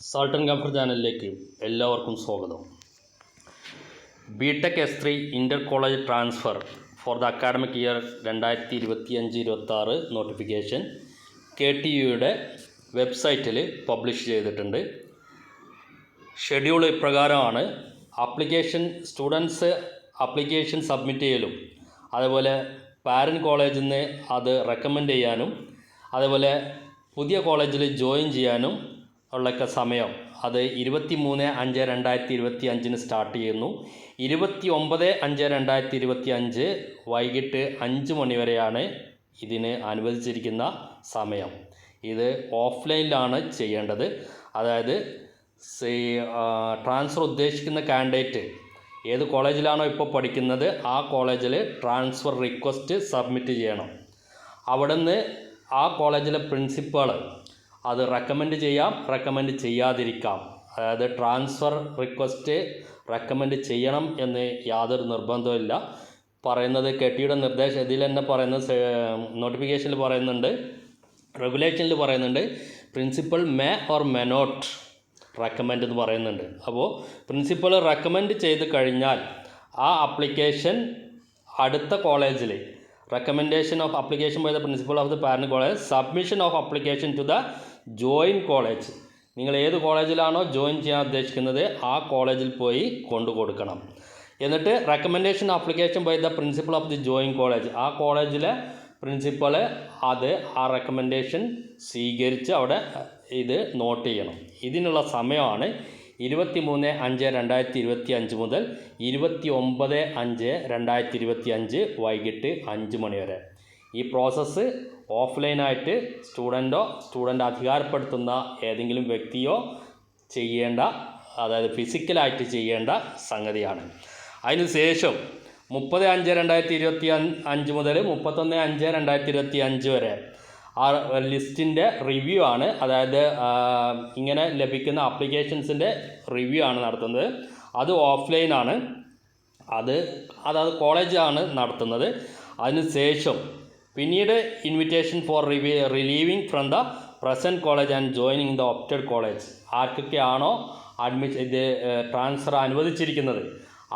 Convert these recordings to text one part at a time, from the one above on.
Salt and comfort ചാനലിലേക്ക് എല്ലാവർക്കും സ്വാഗതം. BTech S3 inter college transfer for the academic year 2025-26 notification KTUയുടെ വെബ്സൈറ്റിൽ പബ്ലിഷ് ചെയ്തിട്ടുണ്ട്. ഷെഡ്യൂൾ ഇപ്രകാരമാണ്. സ്റ്റുഡൻസ് ആപ്ലിക്കേഷൻ സബ്മിറ്റ് ചെയ്യലും അതേപോലെ പാരൻറ്റ് കോളേജിൽ നിന്ന് അത് റെക്കമെൻഡ് ചെയ്യാനും അതേപോലെ പുതിയ കോളേജിൽ ജോയിൻ ചെയ്യാനും ഉള്ളൊക്കെ സമയം അത് 23/5/2025 സ്റ്റാർട്ട് ചെയ്യുന്നു. 29/5/2025 വൈകിട്ട് 5 മണി വരെയാണ് ഇതിന് അനുവദിച്ചിരിക്കുന്ന സമയം. ഇത് ഓഫ്ലൈനിലാണ് ചെയ്യേണ്ടത്. അതായത് ട്രാൻസ്ഫർ ഉദ്ദേശിക്കുന്ന കാൻഡിഡേറ്റ് ഏത് കോളേജിലാണോ ഇപ്പോൾ പഠിക്കുന്നത് ആ കോളേജിൽ ട്രാൻസ്ഫർ റിക്വസ്റ്റ് സബ്മിറ്റ് ചെയ്യണം. അവിടെ നിന്ന് ആ കോളേജിലെ പ്രിൻസിപ്പൾ അത് റെക്കമെൻഡ് ചെയ്യാം, റെക്കമെൻഡ് ചെയ്യാതിരിക്കാം. അതായത് ട്രാൻസ്ഫർ റിക്വസ്റ്റ് റെക്കമെൻഡ് ചെയ്യണം എന്ന് യാതൊരു നിർബന്ധമില്ല. പറയുന്നത് KTUയുടെ നിർദ്ദേശം ഇതിൽ തന്നെ പറയുന്നത് നോട്ടിഫിക്കേഷനിൽ പറയുന്നുണ്ട്, റെഗുലേഷനിൽ പറയുന്നുണ്ട് principal may or may not recommend എന്ന് പറയുന്നുണ്ട്. അപ്പോൾ പ്രിൻസിപ്പൽ റെക്കമെൻഡ് ചെയ്ത് കഴിഞ്ഞാൽ ആ ആപ്ലിക്കേഷൻ അടുത്ത കോളേജിൽ recommendation of application by the principal of the parent college, submission of application to the joint college. നിങ്ങൾ ഏത് കോളേജിലാണോ ജോയിൻ ചെയ്യാൻ ഉദ്ദേശിക്കുന്നത് ആ കോളേജിൽ പോയി കൊണ്ടു കൊടുക്കണം. എന്നിട്ട് recommendation application by the principal of the join college, ആ കോളേജിലെ പ്രിൻസിപ്പൾ അത് ആ റെക്കമെൻഡേഷൻ സ്വീകരിച്ച് അവിടെ ഇത് നോട്ട് ചെയ്യണം. ഇതിനുള്ള സമയമാണ് 23/5/2025 മുതൽ 29/5/2025 വൈകിട്ട് 5 മണി വരെ. ഈ പ്രോസസ്സ് ഓഫ്ലൈനായിട്ട് സ്റ്റുഡൻ്റ് അധികാരപ്പെടുത്തുന്ന ഏതെങ്കിലും വ്യക്തിയോ ചെയ്യേണ്ട, അതായത് ഫിസിക്കലായിട്ട് ചെയ്യേണ്ട സംഗതിയാണ്. അതിനുശേഷം 30/5/2025 മുതൽ 31/5/2025 വരെ ആ ലിസ്റ്റിൻ്റെ റിവ്യൂ ആണ്. അതായത് ഇങ്ങനെ ലഭിക്കുന്ന ആപ്ലിക്കേഷൻസിൻ്റെ റിവ്യൂ ആണ് നടത്തുന്നത്. അത് ഓഫ്ലൈനാണ്. അതായത് കോളേജാണ് നടത്തുന്നത്. അതിനുശേഷം പിന്നീട് invitation for relieving from the present college and joining the opted college, ആർക്കൊക്കെയാണോ ട്രാൻസ്ഫർ അനുവദിച്ചിരിക്കുന്നത്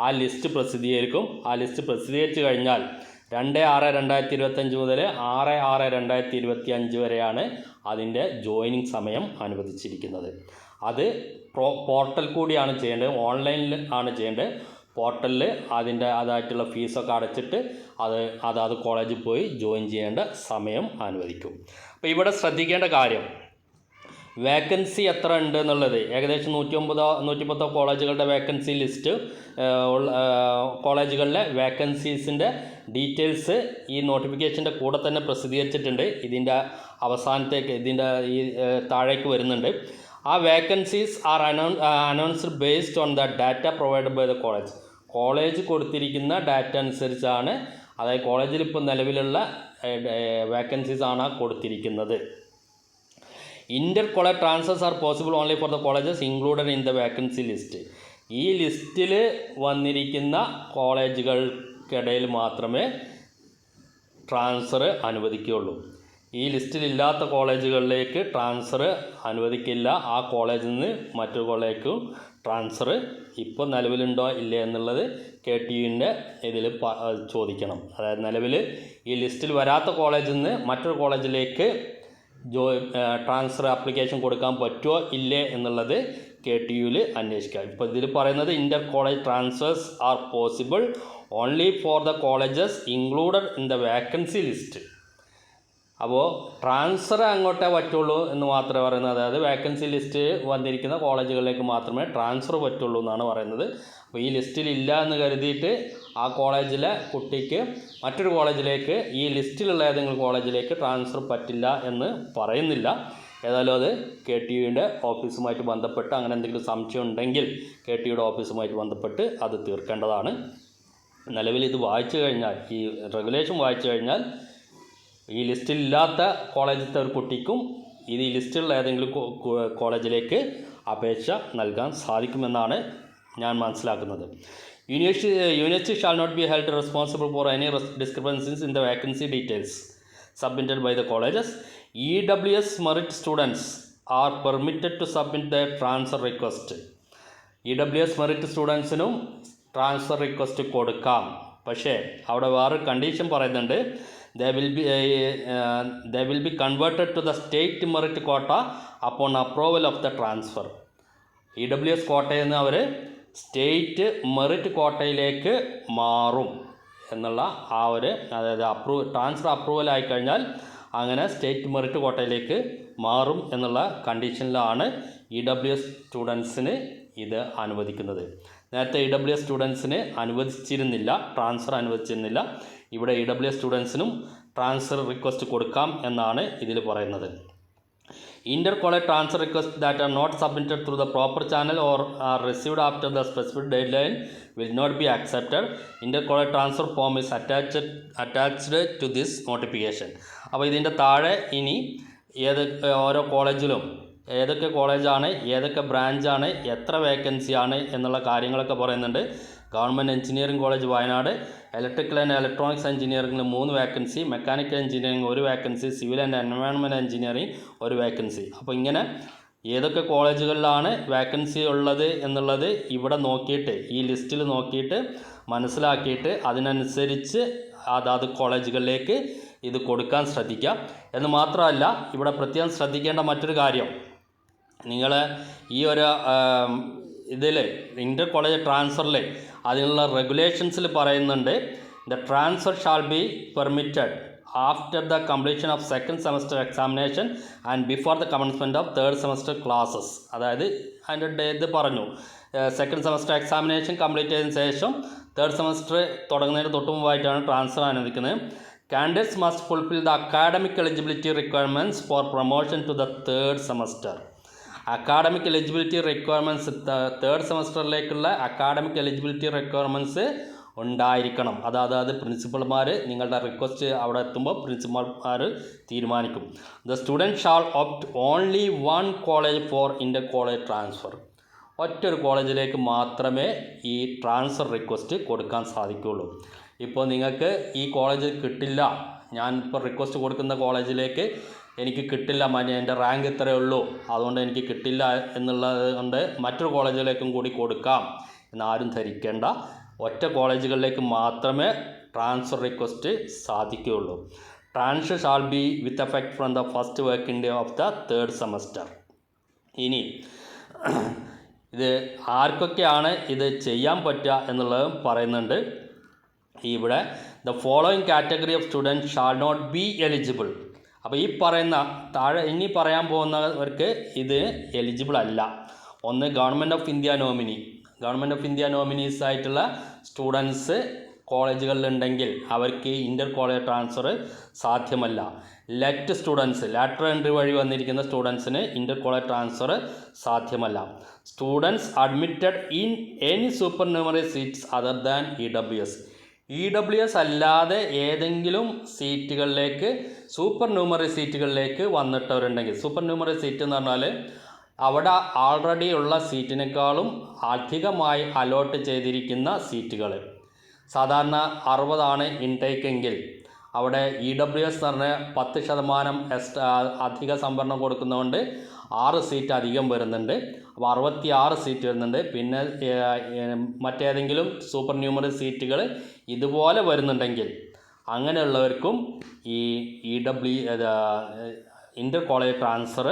ആ ലിസ്റ്റ് പ്രസിദ്ധീകരിക്കും. ആ ലിസ്റ്റ് പ്രസിദ്ധീകരിച്ച് കഴിഞ്ഞാൽ 2/6/2025 മുതൽ 6/6/2025 വരെയാണ് അതിൻ്റെ ജോയിനിങ് സമയം അനുവദിച്ചിരിക്കുന്നത്. അത് പോർട്ടൽ കൂടിയാണ് ചെയ്യേണ്ടത്, ഓൺലൈനിൽ ആണ് ചെയ്യേണ്ടത്. പോർട്ടലിൽ അതായിട്ടുള്ള ഫീസൊക്കെ അടച്ചിട്ട് അതാത് കോളേജിൽ പോയി ജോയിൻ ചെയ്യേണ്ട സമയം അനുവദിക്കും. അപ്പോൾ ഇവിടെ ശ്രദ്ധിക്കേണ്ട കാര്യം, വേക്കൻസി എത്ര ഉണ്ട് എന്നുള്ളത്. ഏകദേശം 110 കോളേജുകളുടെ വേക്കൻസി ലിസ്റ്റ്, കോളേജുകളിലെ വേക്കൻസീസിൻ്റെ ഡീറ്റെയിൽസ് ഈ നോട്ടിഫിക്കേഷൻ്റെ കൂടെ തന്നെ പ്രസിദ്ധീകരിച്ചിട്ടുണ്ട്. ഇതിൻ്റെ അവസാനത്തേക്ക് ഇതിൻ്റെ ഈ താഴേക്ക് വരുന്നുണ്ട്. ആ vacancies are announced based on the data provided by the college. College കൊടുത്തിരിക്കുന്ന ഡാറ്റ അനുസരിച്ചാണ്, അതായത് കോളേജിൽ ഇപ്പോൾ നിലവിലുള്ള വേക്കൻസീസ് ആണ് കൊടുത്തിരിക്കുന്നത്. Inter college transfers are possible only for the colleges included in the vacancy list. ഈ ലിസ്റ്റിൽ വന്നിരിക്കുന്ന കോളേജുകൾക്കിടയിൽ മാത്രമേ ട്രാൻസ്ഫർ അനുവദിക്കുകയുള്ളൂ. ഈ ലിസ്റ്റിലില്ലാത്ത കോളേജുകളിലേക്ക് ട്രാൻസ്ഫർ അനുവദിക്കില്ല. ആ കോളേജിൽ നിന്ന് മറ്റൊരു കോളേജിലേക്കും ട്രാൻസ്ഫർ ഇപ്പോൾ നിലവിലുണ്ടോ ഇല്ലേ എന്നുള്ളത് KTUവിൻ്റെ ഇതിൽ ചോദിക്കണം. അതായത് നിലവിൽ ഈ ലിസ്റ്റിൽ വരാത്ത കോളേജിൽ നിന്ന് മറ്റൊരു കോളേജിലേക്ക് ട്രാൻസ്ഫർ ആപ്ലിക്കേഷൻ കൊടുക്കാൻ പറ്റുമോ ഇല്ലേ എന്നുള്ളത് KTUവിൽ അന്വേഷിക്കുക. ഇപ്പോൾ ഇതിൽ പറയുന്നത് inter college transfers are possible only for the colleges included in the vacancy list. അപ്പോൾ ട്രാൻസ്ഫർ അങ്ങോട്ടേ പറ്റുള്ളൂ എന്ന് മാത്രമേ പറയുന്നത്. അതായത് വേക്കൻസി ലിസ്റ്റ് വന്നിരിക്കുന്ന കോളേജുകളിലേക്ക് മാത്രമേ ട്രാൻസ്ഫർ പറ്റുള്ളൂ എന്നാണ് പറയുന്നത്. അപ്പോൾ ഈ ലിസ്റ്റിൽ ഇല്ല എന്ന് കരുതിയിട്ട് ആ കോളേജിലെ കുട്ടിക്ക് മറ്റൊരു കോളേജിലേക്ക്, ഈ ലിസ്റ്റിലുള്ള ഏതെങ്കിലും കോളേജിലേക്ക് ട്രാൻസ്ഫർ പറ്റില്ല എന്ന് പറയുന്നില്ല. ഏതായാലും അത് KTUവിൻ്റെ ഓഫീസുമായിട്ട് ബന്ധപ്പെട്ട് അങ്ങനെ എന്തെങ്കിലും സംശയം ഉണ്ടെങ്കിൽ KTUയുടെ ഓഫീസുമായിട്ട് ബന്ധപ്പെട്ട് അത് തീർക്കേണ്ടതാണ്. നിലവിൽ ഇത് വായിച്ചു കഴിഞ്ഞാൽ, ഈ റെഗുലേഷൻ വായിച്ചു കഴിഞ്ഞാൽ ഈ ലിസ്റ്റിലില്ലാത്ത കോളേജിലത്തെ ഒരു കുട്ടിക്കും ഇത് ഈ ലിസ്റ്റിലുള്ള ഏതെങ്കിലും കോളേജിലേക്ക് അപേക്ഷ നൽകാൻ സാധിക്കുമെന്നാണ് ഞാൻ മനസ്സിലാക്കുന്നത്. University shall not be held responsible for any discrepancies in the vacancy details submitted by the colleges. EWS merit students are permitted to submit their transfer request. EWS merit സ്റ്റുഡൻസിനും ട്രാൻസ്ഫർ റിക്വസ്റ്റ് കൊടുക്കാം. പക്ഷേ അവിടെ വേറൊരു condition പറയുന്നുണ്ട്. they will be converted to the state merit quota upon approval of the transfer. EWS കോട്ടയിൽ നിന്ന് our state merit കോട്ടയിലേക്ക് മാറും എന്നുള്ള ആ ഒരു, അതായത് ട്രാൻസ്ഫർ അപ്രൂവൽ ആയിക്കഴിഞ്ഞാൽ അങ്ങനെ സ്റ്റേറ്റ് മെറിറ്റ് കോട്ടയിലേക്ക് മാറും എന്നുള്ള കണ്ടീഷനിലാണ് EWS സ്റ്റുഡൻസിന് ഇത് അനുവദിക്കുന്നത്. നേരത്തെ EWS സ്റ്റുഡൻസിന് അനുവദിച്ചിരുന്നില്ല, ട്രാൻസ്ഫർ അനുവദിച്ചിരുന്നില്ല. ഇവിടെ EWS സ്റ്റുഡൻസിനും ട്രാൻസ്ഫർ റിക്വസ്റ്റ് കൊടുക്കാം എന്നാണ് ഇതിൽ പറയുന്നത്. Inter-college transfer requests that are not submitted through the proper channel or are received after the specific deadline will not be accepted. Inter-college transfer form is attached to this notification. അപ്പോൾ ഇതിൻ്റെ താഴെ ഇനി ഓരോ കോളേജിലും ഏതൊക്കെ കോളേജാണ്, ഏതൊക്കെ ബ്രാഞ്ചാണ്, എത്ര വേക്കൻസിയാണ് എന്നുള്ള കാര്യങ്ങളൊക്കെ പറയുന്നുണ്ട്. Government engineering college Wayanad, electrical and electronics എഞ്ചിനീയറിംഗിൽ 3 vacancy, mechanical engineering 1 vacancy, civil and environment engineering 1 vacancy. അപ്പോൾ ഇങ്ങനെ ഏതൊക്കെ കോളേജുകളിലാണ് വേക്കൻസി ഉള്ളത് എന്നുള്ളത് ഇവിടെ നോക്കിയിട്ട്, ഈ ലിസ്റ്റിൽ നോക്കിയിട്ട് മനസ്സിലാക്കിയിട്ട് അതിനനുസരിച്ച് അതാത് കോളേജുകളിലേക്ക് ഇത് കൊടുക്കാൻ ശ്രദ്ധിക്കുക. എന്ന് മാത്രമല്ല, ഇവിടെ പ്രത്യേകം ശ്രദ്ധിക്കേണ്ട മറ്റൊരു കാര്യം, നിങ്ങൾ ഈ ഒരു ഇതിൽ ഇൻ്റർ കോളേജ് ട്രാൻസ്ഫറിൽ അതിനുള്ള റെഗുലേഷൻസിൽ പറയുന്നുണ്ട്, the transfer shall be permitted after the completion of second semester examination and before the commencement of third semester classes. അതായത് അതിൻ്റെ ഇത് പറഞ്ഞു, സെക്കൻഡ് സെമസ്റ്റർ എക്സാമിനേഷൻ കംപ്ലീറ്റ് ചെയ്തതിന് ശേഷം തേർഡ് സെമസ്റ്റർ തുടങ്ങുന്നതിന് തൊട്ട് മുമ്പായിട്ടാണ് ട്രാൻസ്ഫർ അനുവദിക്കുന്നത്. Candidates must fulfill the academic eligibility requirements for promotion to the third semester. Academic eligibility requirements third സെമസ്റ്ററിലേക്കുള്ള അക്കാഡമിക് എലിജിബിലിറ്റി റിക്വയർമെൻറ്റ്സ് ഉണ്ടായിരിക്കണം. അതായത് പ്രിൻസിപ്പൽമാർ നിങ്ങളുടെ റിക്വസ്റ്റ് അവിടെ എത്തുമ്പോൾ പ്രിൻസിപ്പൽമാർ തീരുമാനിക്കും. The student shall opt only 1 college for inter college transfer. ഒറ്റൊരു കോളേജിലേക്ക് മാത്രമേ ഈ ട്രാൻസ്ഫർ റിക്വസ്റ്റ് കൊടുക്കാൻ സാധിക്കുകയുള്ളൂ. ഇപ്പോൾ നിങ്ങൾക്ക് ഈ കോളേജ് കിട്ടില്ല, ഞാൻ ഇപ്പോൾ റിക്വസ്റ്റ് കൊടുക്കുന്ന കോളേജിലേക്ക് എനിക്ക് കിട്ടില്ല, എൻ്റെ റാങ്ക് ഇത്രയേ ഉള്ളൂ, അതുകൊണ്ട് എനിക്ക് കിട്ടില്ല എന്നുള്ളത് കൊണ്ട് മറ്റൊരു കോളേജിലേക്കും കൂടി കൊടുക്കാം എന്നാരും ധരിക്കേണ്ട. ഒറ്റ കോളേജുകളിലേക്ക് മാത്രമേ ട്രാൻസ്ഫർ റിക്വസ്റ്റ് സാധിക്കുകയുള്ളൂ. Transfer shall be with effect from the first working day of the third semester. ഇനി ഇത് ആർക്കൊക്കെയാണ് ഇത് ചെയ്യാൻ പറ്റുക എന്നുള്ളത് പറയുന്നുണ്ട് ഇവിടെ. The following category of student shall not be eligible. അപ്പോൾ ഈ പറയുന്ന താഴെ ഇനി പറയാൻ പോകുന്നവർക്ക് ഇത് എലിജിബിൾ അല്ല. ഒന്ന്, government of India nominee. Government of India nominees ആയിട്ടുള്ള സ്റ്റുഡൻസ് കോളേജുകളിലുണ്ടെങ്കിൽ അവർക്ക് ഇൻ്റർ കോളേജ് ട്രാൻസ്ഫർ സാധ്യമല്ല. ലെറ്റ് സ്റ്റുഡൻസ്, ലാറ്റർ എൻട്രി വഴി വന്നിരിക്കുന്ന സ്റ്റുഡൻസിന് ഇൻ്റർ കോളേജ് ട്രാൻസ്ഫർ സാധ്യമല്ല. Students admitted in any supernumerary seats other than EWS അല്ലാതെ ഏതെങ്കിലും സീറ്റുകളിലേക്ക്, സൂപ്പർ ന്യൂമറി സീറ്റുകളിലേക്ക് വന്നിട്ടവരുണ്ടെങ്കിൽ, സൂപ്പർ ന്യൂമറി സീറ്റ് എന്ന് പറഞ്ഞാൽ അവിടെ ആൾറെഡി ഉള്ള സീറ്റിനേക്കാളും അധികമായി അലോട്ട് ചെയ്തിരിക്കുന്ന സീറ്റുകൾ. സാധാരണ 60 ഇൻടേക്ക് എങ്കിൽ അവിടെ EWS എന്ന് പറഞ്ഞാൽ 10% അധിക സംവരണം കൊടുക്കുന്നതുകൊണ്ട് 6 സീറ്റ് അധികം വരുന്നുണ്ട്. അപ്പോൾ 66 സീറ്റ് വരുന്നുണ്ട്. പിന്നെ മറ്റേതെങ്കിലും സൂപ്പർ ന്യൂമറി സീറ്റുകൾ ഇതുപോലെ വരുന്നുണ്ടെങ്കിൽ അങ്ങനെയുള്ളവർക്കും ഈ ഇൻ്റർ കോളേജ് ട്രാൻസ്ഫർ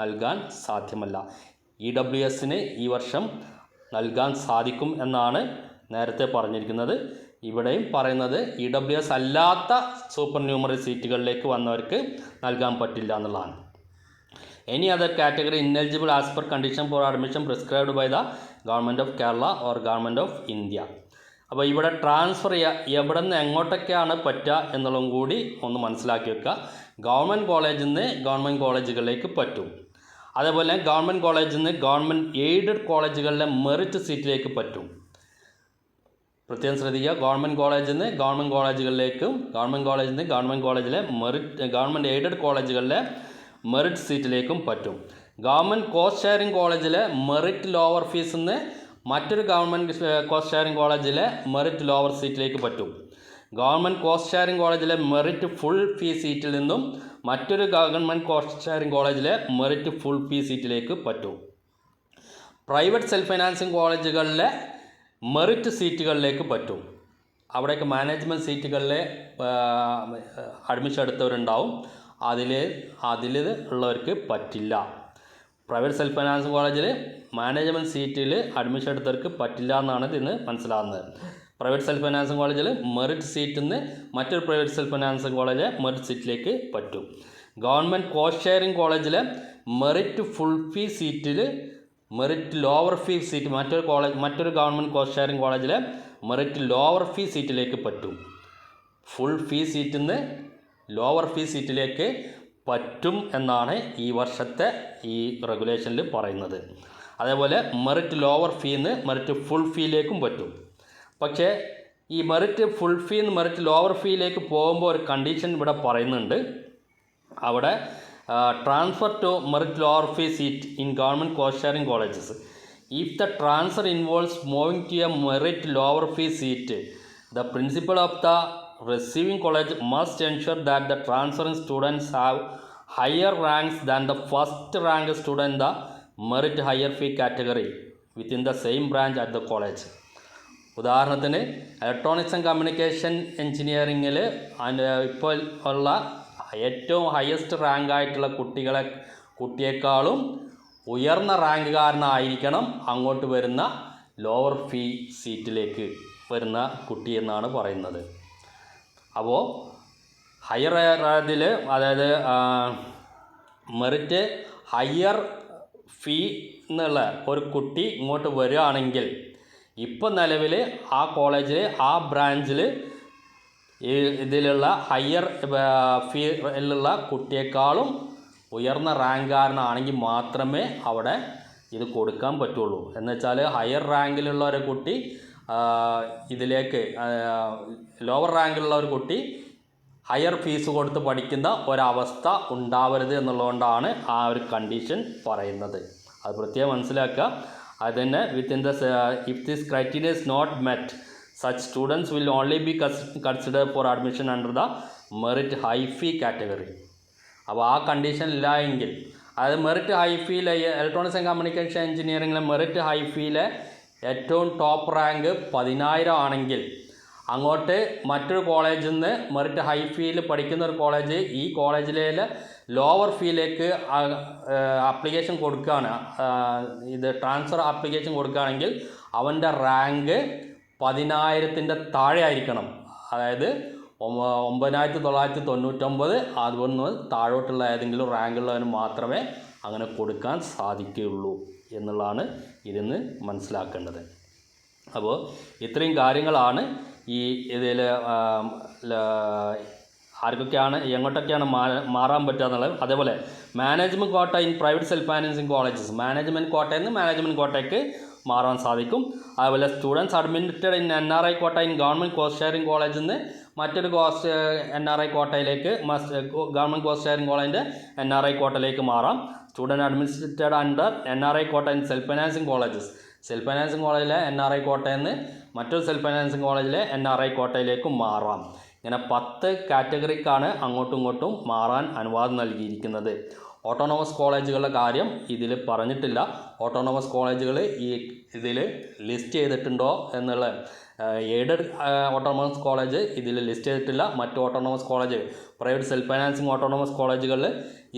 നൽകാൻ സാധ്യമല്ല. EWSന് ഈ വർഷം നൽകാൻ സാധിക്കും എന്നാണ് നേരത്തെ പറഞ്ഞിരിക്കുന്നത്. ഇവിടെയും പറയുന്നത് EWS അല്ലാത്ത സൂപ്പർ ന്യൂമറി സീറ്റുകളിലേക്ക് വന്നവർക്ക് നൽകാൻ പറ്റില്ല എന്നുള്ളതാണ്. Any other category ineligible as per condition for admission prescribed by the government of Kerala or government of India. അപ്പോൾ ഇവിടെ ട്രാൻസ്ഫർ എവിടെ നിന്ന് എങ്ങോട്ടൊക്കെയാണ് പറ്റുക എന്നുള്ളതും കൂടി ഒന്ന് മനസ്സിലാക്കി വെക്കുക. ഗവൺമെൻറ് കോളേജിൽ നിന്ന് ഗവൺമെൻറ് കോളേജുകളിലേക്ക് പറ്റും. അതേപോലെ ഗവൺമെൻറ് കോളേജിൽ നിന്ന് ഗവൺമെൻറ് എയ്ഡഡ് കോളേജുകളിലെ മെറിറ്റ് സീറ്റിലേക്ക് പറ്റും. പ്രത്യേകം ശ്രദ്ധിക്കുക, ഗവൺമെൻറ് കോളേജിൽ നിന്ന് ഗവൺമെൻറ് കോളേജുകളിലേക്കും ഗവൺമെൻറ് കോളേജിൽ നിന്ന് ഗവൺമെൻറ് കോളേജിലെ ഗവൺമെൻറ് എയ്ഡഡ് കോളേജുകളിലെ മെറിറ്റ് സീറ്റിലേക്കും പറ്റും. ഗവൺമെൻറ് കോസ്റ്റ് ഷെയറിംഗ് കോളേജിലെ മെറിറ്റ് ലോവർ ഫീസിൽ നിന്ന് മറ്റൊരു ഗവൺമെൻറ് കോസ്റ്റ് ഷെയറിംഗ് കോളേജിലെ മെറിറ്റ് ലോവർ സീറ്റിലേക്ക് പറ്റും. ഗവൺമെൻറ് കോസ്റ്റ് ഷെയറിംഗ് കോളേജിലെ മെറിറ്റ് ഫുൾ ഫീ സീറ്റിൽ നിന്നും മറ്റൊരു ഗവൺമെൻറ് കോസ്റ്റ് ഷെയറിംഗ് കോളേജിലെ മെറിറ്റ് ഫുൾ ഫീ സീറ്റിലേക്ക് പറ്റും. പ്രൈവറ്റ് സെൽഫ് ഫൈനാൻസിങ് കോളേജുകളിലെ മെറിറ്റ് സീറ്റുകളിലേക്ക് പറ്റും. അവിടേക്ക് മാനേജ്മെൻറ്റ് സീറ്റുകളിലെ അഡ്മിഷൻ എടുത്തവരുണ്ടാവും, അതിൽ ഉള്ളവർക്ക് പറ്റില്ല. പ്രൈവറ്റ് സെൽഫ് ഫൈനാൻസിങ് കോളേജിൽ മാനേജ്മെൻറ്റ് സീറ്റിൽ അഡ്മിഷൻ എടുത്തവർക്ക് പറ്റില്ല എന്നാണ് ഇതിന് മനസ്സിലാകുന്നത്. പ്രൈവറ്റ് സെൽഫ് ഫൈനാൻസിങ് കോളേജിൽ മെറിറ്റ് സീറ്റിൽ നിന്ന് മറ്റൊരു private self financing college merit സീറ്റിലേക്ക് പറ്റും. ഗവൺമെൻറ് കോസ്റ്റ് ഷെയറിംഗ് കോളേജിലെ മെറിറ്റ് ഫുൾ ഫീ സീറ്റിൽ മെറിറ്റ് ലോവർ ഫീ സീറ്റ് മറ്റൊരു ഗവൺമെൻറ് കോസ്റ്റ് ഷെയറിംഗ് കോളേജിലെ മെറിറ്റ് ലോവർ ഫീ സീറ്റിലേക്ക് പറ്റും. ഫുൾ ഫീ സീറ്റിൽ നിന്ന് ലോവർ ഫീ സീറ്റിലേക്ക് പറ്റും എന്നാണ് ഈ വർഷത്തെ ഈ റെഗുലേഷനിൽ പറയുന്നത്. അതേപോലെ മെറിറ്റ് ലോവർ ഫീന്ന് മെറിറ്റ് ഫുൾ ഫീയിലേക്കും പറ്റും. പക്ഷേ ഈ മെറിറ്റ് ഫുൾ ഫീ എന്ന് മെറിറ്റ് ലോവർ ഫീയിലേക്ക് പോകുമ്പോൾ ഒരു കണ്ടീഷൻ ഇവിടെ പറയുന്നുണ്ട്. അവിടെ transfer to merit lower fee seat in government cost sharing colleges if the transfer involves moving to a merit lower fee seat the principal of the receiving college must ensure that the transferring students have higher ranks than the first rank student in the merit higher fee category within the same branch at the college. ഉദാഹരണത്തിന് electronics and communication എഞ്ചിനീയറിങ്ങിൽ ഇപ്പോൾ ഉള്ള ഏറ്റവും highest rank ആയിട്ടുള്ള കുട്ടിയേക്കാളും ഉയർന്ന റാങ്കുകാരനായിരിക്കണം അങ്ങോട്ട് വരുന്ന lower ഫീ സീറ്റിലേക്ക് വരുന്ന കുട്ടി എന്നാണ് പറയുന്നത്. അപ്പോൾ ഹയർ ഇതിൽ അതായത് മെറിറ്റ് ഹയർ ഫീ എന്നുള്ള ഒരു കുട്ടി ഇങ്ങോട്ട് വരികയാണെങ്കിൽ ഇപ്പം നിലവിൽ ആ കോളേജിൽ ആ ബ്രാഞ്ചിൽ ഇതിലുള്ള ഹയർ ഫീയിലുള്ള കുട്ടിയേക്കാളും ഉയർന്ന റാങ്കുകാരനാണെങ്കിൽ മാത്രമേ അവിടെ ഇത് കൊടുക്കാൻ പറ്റുള്ളൂ. എന്നുവെച്ചാൽ ഹയർ റാങ്കിലുള്ള ഒരു കുട്ടി ഇതിലേക്ക് ലോവർ റാങ്കിലുള്ള ഒരു കുട്ടി ഹയർ ഫീസ് കൊടുത്ത് പഠിക്കുന്ന ഒരവസ്ഥ ഉണ്ടാവരുത് എന്നുള്ളതുകൊണ്ടാണ് ആ ഒരു കണ്ടീഷൻ പറയുന്നത്. അത് പ്രത്യേകം മനസ്സിലാക്കുക. അത് തന്നെ within the if this criteria is not met such students will only be consider for admission under the merit high fee category. അപ്പോൾ ആ കണ്ടീഷൻ ഇല്ല എങ്കിൽ, അതായത് മെറിറ്റ് ഹൈ ഫീയിലെ ഇലക്ട്രോണിക്സ് ആൻഡ് കമ്മ്യൂണിക്കേഷൻ എഞ്ചിനീയറിംഗിലെ മെറിറ്റ് ഹൈ ഫീയിലെ ഏറ്റവും ടോപ്പ് റാങ്ക് 10,000 ആണെങ്കിൽ അങ്ങോട്ട് മറ്റൊരു കോളേജിൽ നിന്ന് മെറിറ്റ് ഹൈ ഫീയിൽ പഠിക്കുന്ന ഒരു കോളേജ് ഈ കോളേജിലെ ലോവർ ഫീയിലേക്ക് ആപ്ലിക്കേഷൻ കൊടുക്കുകയാണ്, ഇത് ട്രാൻസ്ഫർ ആപ്ലിക്കേഷൻ കൊടുക്കുകയാണെങ്കിൽ അവൻ്റെ റാങ്ക് 10,000 താഴെ ആയിരിക്കണം. അതായത് 9,999 അതൊന്ന് താഴോട്ടുള്ള ഏതെങ്കിലും റാങ്കുള്ളവന് മാത്രമേ അങ്ങനെ കൊടുക്കാൻ സാധിക്കുകയുള്ളൂ എന്നുള്ളതാണ് ഇതിന്ന് മനസ്സിലാക്കേണ്ടത്. അപ്പോൾ ഇത്രയും കാര്യങ്ങളാണ് ഈ ഇതിൽ ആർക്കൊക്കെയാണ് എങ്ങോട്ടൊക്കെയാണ് മാറാൻ പറ്റുക എന്നുള്ളത്. അതേപോലെ മാനേജ്മെൻറ്റ് കോട്ട in private self financing colleges, management കോട്ടയിൽ നിന്ന് മാനേജ്മെൻറ്റ് കോട്ടയ്ക്ക് മാറാൻ സാധിക്കും. അതുപോലെ സ്റ്റുഡൻസ് അഡ്മിറ്റഡ് ഇൻ NRI കോട്ട ഇൻ ഗവൺമെൻറ് കോസ്റ്റ് ഷെയറിംഗ് കോളേജിൽ നിന്ന് മറ്റൊരു NRI കോട്ടയിലേക്ക് ഗവൺമെൻറ് കോസ്റ്റ് ഷെയറിംഗ് കോളേജിൻ്റെ NRI കോട്ടയിലേക്ക് മാറാം. സ്റ്റുഡൻറ്റ് അഡ്മിറ്റഡ് അണ്ടർ NRI കോട്ട in self financing colleges, self financing കോളേജിലെ NRI കോട്ടയിൽ നിന്ന് മറ്റൊരു സെൽഫ് ഫൈനാൻസിങ് കോളേജിലെ NRI കോട്ടയിലേക്ക് മാറാം. ഇങ്ങനെ 10 കാറ്റഗറിക്കാണ് അങ്ങോട്ടും ഇങ്ങോട്ടും മാറാൻ അനുവാദം നൽകിയിരിക്കുന്നത്. ഓട്ടോണോമസ് കോളേജുകളുടെ കാര്യം ഇതിൽ പറഞ്ഞിട്ടില്ല. ഓട്ടോണോമസ് കോളേജുകൾ ഇതിൽ ലിസ്റ്റ് ചെയ്തിട്ടുണ്ടോ എന്നുള്ള എയ്ഡഡ് ഓട്ടോണോമസ് കോളേജ് ഇതിൽ ലിസ്റ്റ് ചെയ്തിട്ടില്ല. മറ്റ് autonomous college private self financing autonomous കോളേജുകളിൽ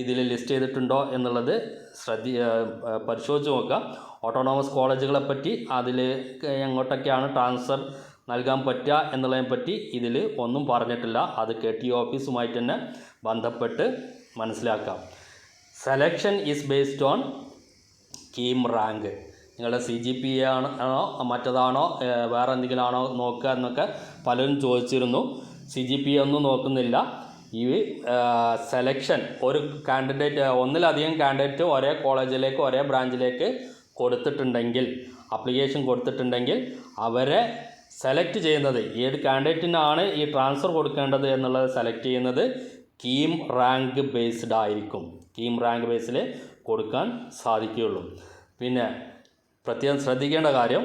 ഇതിൽ ലിസ്റ്റ് ചെയ്തിട്ടുണ്ടോ എന്നുള്ളത് പരിശോധിച്ച് നോക്കുക. ഓട്ടോണോമസ് കോളേജുകളെ പറ്റി അതിൽ എങ്ങോട്ടൊക്കെയാണ് ട്രാൻസ്ഫർ നൽകാൻ പറ്റുക എന്നുള്ളതിനെ പറ്റി ഇതിൽ ഒന്നും പറഞ്ഞിട്ടില്ല. അത് KTO ഓഫീസുമായിട്ട് തന്നെ ബന്ധപ്പെട്ട് മനസ്സിലാക്കാം. Selection is based on KEAM rank. നിങ്ങളുടെ CGPA ആണോ മറ്റതാണോ വേറെ എന്തെങ്കിലും ആണോ നോക്കുക എന്നൊക്കെ പലരും ചോദിച്ചിരുന്നു. CGPA ഒന്നും നോക്കുന്നില്ല. ഈ സെലക്ഷൻ ഒരു കാൻഡിഡേറ്റ് ഒന്നിലധികം കാൻഡിഡേറ്റ് ഒരേ കോളേജിലേക്ക് ഒരേ ബ്രാഞ്ചിലേക്ക് കൊടുത്തിട്ടുണ്ടെങ്കിൽ, ആപ്ലിക്കേഷൻ കൊടുത്തിട്ടുണ്ടെങ്കിൽ അവരെ സെലക്ട് ചെയ്യുന്നത് ഏത് കാൻഡിഡേറ്റിനാണ് ഈ ട്രാൻസ്ഫർ കൊടുക്കേണ്ടത് എന്നുള്ളത് സെലക്ട് ചെയ്യുന്നത് കീം റാങ്ക് ബേസ്ഡ് ആയിരിക്കും. കീം റാങ്ക് ബേസിൽ കൊടുക്കാൻ സാധിക്കുകയുള്ളൂ. പിന്നെ പ്രത്യേകം ശ്രദ്ധിക്കേണ്ട കാര്യം,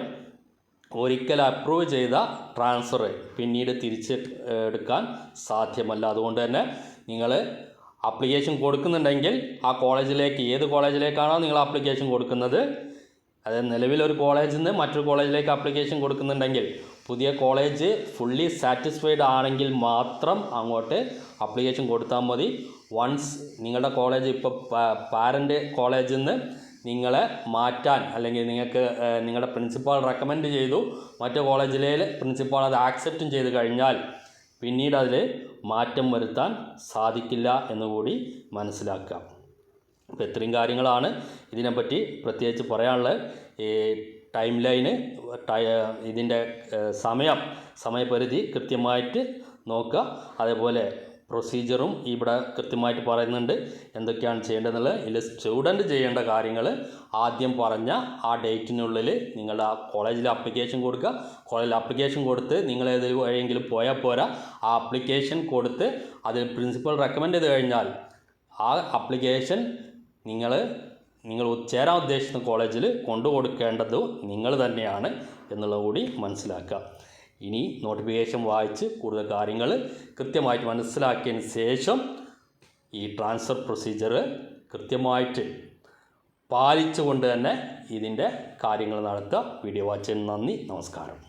ഒരിക്കൽ അപ്രൂവ് ചെയ്ത ട്രാൻസ്ഫർ പിന്നീട് എടുക്കാൻ സാധ്യമല്ല. അതുകൊണ്ട് തന്നെ നിങ്ങൾ ആപ്ലിക്കേഷൻ കൊടുക്കുന്നുണ്ടെങ്കിൽ ആ കോളേജിലേക്ക്, ഏത് കോളേജിലേക്കാണോ നിങ്ങൾ ആപ്ലിക്കേഷൻ കൊടുക്കുന്നത്, അതായത് നിലവിലൊരു കോളേജിൽ നിന്ന് മറ്റൊരു കോളേജിലേക്ക് ആപ്ലിക്കേഷൻ കൊടുക്കുന്നുണ്ടെങ്കിൽ പുതിയ കോളേജ് ഫുള്ളി സാറ്റിസ്ഫൈഡ് ആണെങ്കിൽ മാത്രം അങ്ങോട്ട് ആപ്ലിക്കേഷൻ കൊടുത്താൽ മതി. വൺസ് നിങ്ങളുടെ കോളേജ് ഇപ്പോൾ പാരൻ്റ് കോളേജിൽ നിന്ന് നിങ്ങളെ മാറ്റാൻ, അല്ലെങ്കിൽ നിങ്ങൾക്ക് നിങ്ങളുടെ പ്രിൻസിപ്പാൾ റെക്കമെൻഡ് ചെയ്തു, മറ്റു കോളേജിലെ പ്രിൻസിപ്പാൾ അത് ആക്സെപ്റ്റും ചെയ്ത് കഴിഞ്ഞാൽ പിന്നീട് അതിൽ മാറ്റം വരുത്താൻ സാധിക്കില്ല എന്നുകൂടി മനസ്സിലാക്കുക. അപ്പോൾ ഇത്രയും കാര്യങ്ങളാണ് ഇതിനെപ്പറ്റി പ്രത്യേകിച്ച് പറയാനുള്ളത്. ഈ ടൈം ലൈന്, ഇതിൻ്റെ സമയപരിധി കൃത്യമായിട്ട് നോക്കുക. അതേപോലെ പ്രൊസീജിയറും ഇവിടെ കൃത്യമായിട്ട് പറയുന്നുണ്ട് എന്തൊക്കെയാണ് ചെയ്യേണ്ടതെന്നുള്ളത്. ഇതിൽ സ്റ്റുഡൻറ്റ് ചെയ്യേണ്ട കാര്യങ്ങൾ ആദ്യം പറഞ്ഞ ആ ഡേറ്റിനുള്ളിൽ നിങ്ങൾ ആ കോളേജിൽ ആപ്ലിക്കേഷൻ കൊടുക്കുക. കോളേജിൽ ആപ്ലിക്കേഷൻ കൊടുത്ത് നിങ്ങൾ ഏതെങ്കിലും പോയാൽ പോരാ, ആ ആപ്ലിക്കേഷൻ കൊടുത്ത് അതിൽ പ്രിൻസിപ്പൽ റെക്കമെൻഡ് ചെയ്ത് കഴിഞ്ഞാൽ ആ ആപ്ലിക്കേഷൻ നിങ്ങൾ ചേരാൻ ഉദ്ദേശിക്കുന്ന കോളേജിൽ കൊണ്ടുകൊടുക്കേണ്ടത് നിങ്ങൾ തന്നെയാണ് എന്നുള്ളത് കൂടി മനസ്സിലാക്കുക. ഇനി നോട്ടിഫിക്കേഷൻ വായിച്ച് കൂടുതൽ കാര്യങ്ങൾ കൃത്യമായിട്ട് മനസ്സിലാക്കിയതിന് ശേഷം ഈ ട്രാൻസ്ഫർ പ്രൊസീജിയർ കൃത്യമായിട്ട് പാലിച്ചുകൊണ്ട് തന്നെ ഇതിൻ്റെ കാര്യങ്ങൾ നടത്തുക. വീഡിയോ വാച്ചിന് നന്ദി, നമസ്കാരം.